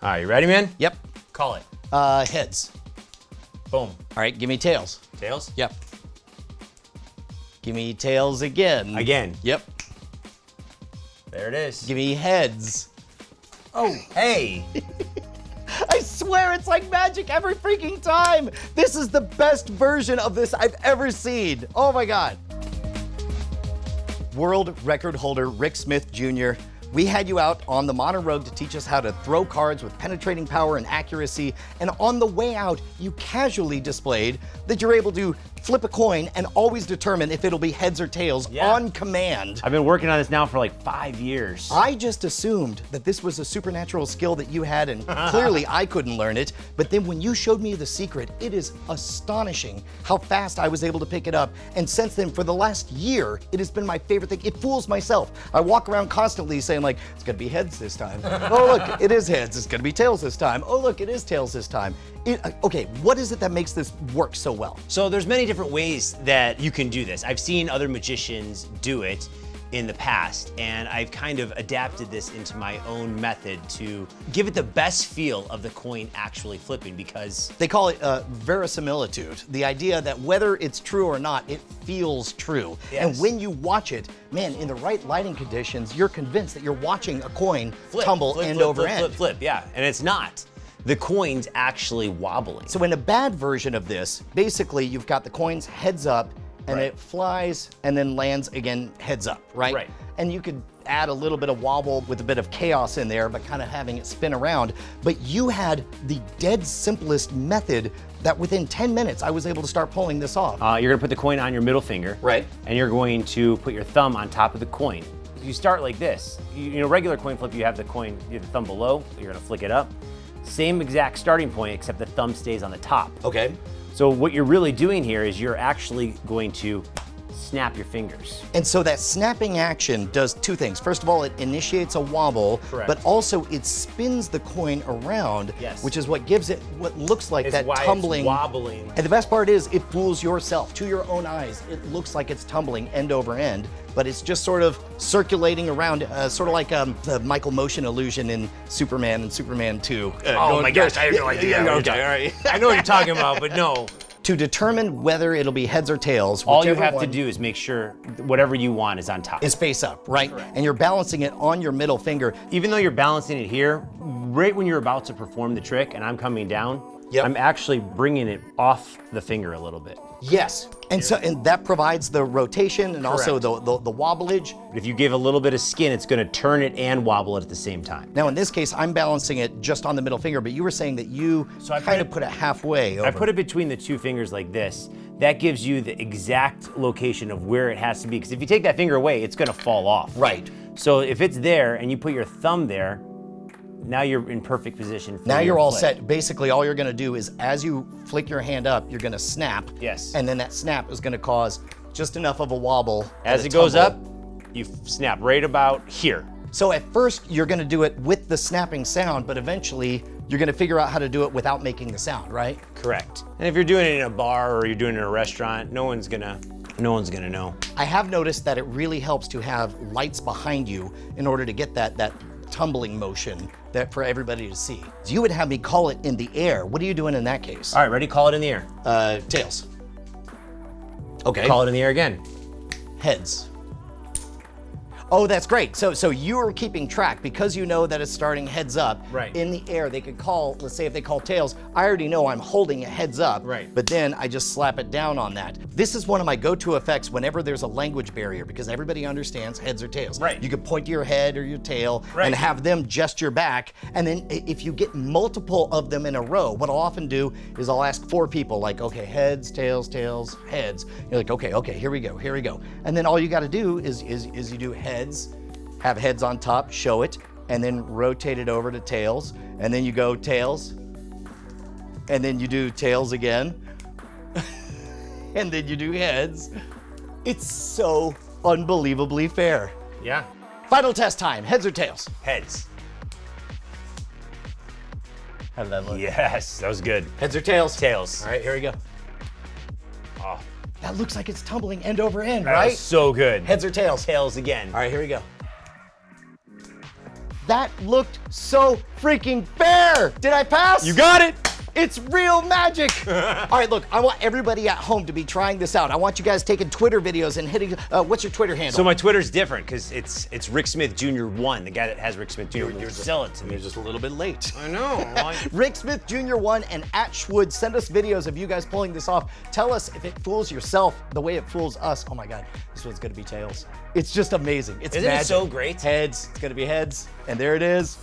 All right, you ready, man? Yep. Call it. Heads. Boom. All right, give me tails. Tails? Yep. Give me tails again. Again. Yep. There it is. Give me heads. Oh, hey. I swear it's like magic every freaking time. This is the best version of this I've ever seen. Oh my God. World record holder Rick Smith Jr., we had you out on the Modern Rogue to teach us how to throw cards with penetrating power and accuracy, and on the way out, you casually displayed that you're able to flip a coin and always determine if it'll be heads or tails on command. I've been working on this now for like 5 years. I just assumed that this was a supernatural skill that you had, and clearly I couldn't learn it, but then when you showed me the secret, it is astonishing how fast I was able to pick it up, and since then, for the last year, it has been my favorite thing. It fools myself. I walk around constantly saying like, it's gonna be heads this time. Oh look, it is heads. It's gonna be tails this time. Oh look, it is tails this time. Okay, what is it that makes this work so well? So there's many different ways that you can do this. I've seen other magicians do it in the past, and I've kind of adapted this into my own method to give it the best feel of the coin actually flipping, because they call it verisimilitude. The idea that whether it's true or not, it feels true. Yes. And when you watch it, man, in the right lighting conditions, you're convinced that you're watching a coin tumble end over end. Flip, yeah, and it's not. The coin's actually wobbling. So in a bad version of this, basically you've got the coins heads up, and it flies and then lands again heads up, right? Right. And you could add a little bit of wobble with a bit of chaos in there, but kind of having it spin around. But you had the dead simplest method that within 10 minutes I was able to start pulling this off. You're gonna put the coin on your middle finger. Right. And you're going to put your thumb on top of the coin. You start like this. You know, regular coin flip, you have the coin, you have the thumb below, you're gonna flick it up. Same exact starting point, except the thumb stays on the top. Okay. So what you're really doing here is you're actually going to snap your fingers. And so that snapping action does two things. First of all, it initiates a wobble, but also it spins the coin around, which is what gives it what looks like that tumbling. It's wobbling. And the best part is it fools yourself. To your own eyes, it looks like it's tumbling end over end, but it's just sort of circulating around, sort of like the Michael Motion illusion in Superman and Superman 2. Oh my gosh, I have no idea. Okay, all right. I know what you're talking about, but no. To determine whether it'll be heads or tails, all you have to do is make sure whatever you want is on top. Is face up, right? Correct. And you're balancing it on your middle finger. Even though you're balancing it here, right when you're about to perform the trick and I'm coming down, I'm actually bringing it off the finger a little bit. Yes, and so that provides the rotation and also the wobblage. If you give a little bit of skin, it's gonna turn it and wobble it at the same time. Now in this case, I'm balancing it just on the middle finger, but you were saying that you kind of put it halfway over. I put it between the two fingers like this. That gives you the exact location of where it has to be, because if you take that finger away, it's gonna fall off. Right. So if it's there and you put your thumb there, now you're in perfect position for now you're all flip. set. Basically, all you're gonna do is as you flick your hand up, you're gonna snap. Yes. And then that snap is gonna cause just enough of a wobble. As it goes up, you snap right about here. So at first, you're gonna do it with the snapping sound, but eventually, you're gonna figure out how to do it without making the sound, right? Correct. And if you're doing it in a bar or you're doing it in a restaurant, no one's gonna know. I have noticed that it really helps to have lights behind you in order to get that tumbling motion that for everybody to see. So you would have me call it in the air. What are you doing in that case? All right, ready? Call it in the air. Tails. Okay. Call it in the air again. Heads. Oh, that's great. So you are keeping track because you know that it's starting heads up. Right. In the air, they could call, let's say if they call tails, I already know I'm holding it heads up. Right. But then I just slap it down on that. This is one of my go-to effects whenever there's a language barrier because everybody understands heads or tails. Right. You could point to your head or your tail Right. and have them gesture back. And then if you get multiple of them in a row, what I'll often do is I'll ask 4 people like, okay, heads, tails, heads. You're like, okay, here we go. And then all you gotta do is you do heads, have heads on top, show it, and then rotate it over to tails, and then you go tails, and then you do tails again, and then you do heads. It's so unbelievably fair. Yeah. Final test time, heads or tails? Heads. How did that look? Yes, that was good. Heads or tails? Tails. All right, here we go. Oh, That looks like it's tumbling end over end, that right? was so good. Heads or tails? Tails again. All right, here we go. That looked so freaking fair. Did I pass? You got it. It's real magic. All right, look, I want everybody at home to be trying this out. I want you guys taking Twitter videos and hitting, what's your Twitter handle? So my Twitter's different because it's Rick Smith Jr. 1, the guy that has Rick Smith Jr. You're sell it to me. You're just a little bit late. I know. Rick Smith Jr. 1 and @Schwood, send us videos of you guys pulling this off. Tell us if it fools yourself the way it fools us. Oh my God, this one's gonna be tails. It's just amazing. It's Isn't magic. it so great? Heads, it's gonna be heads, and there it is.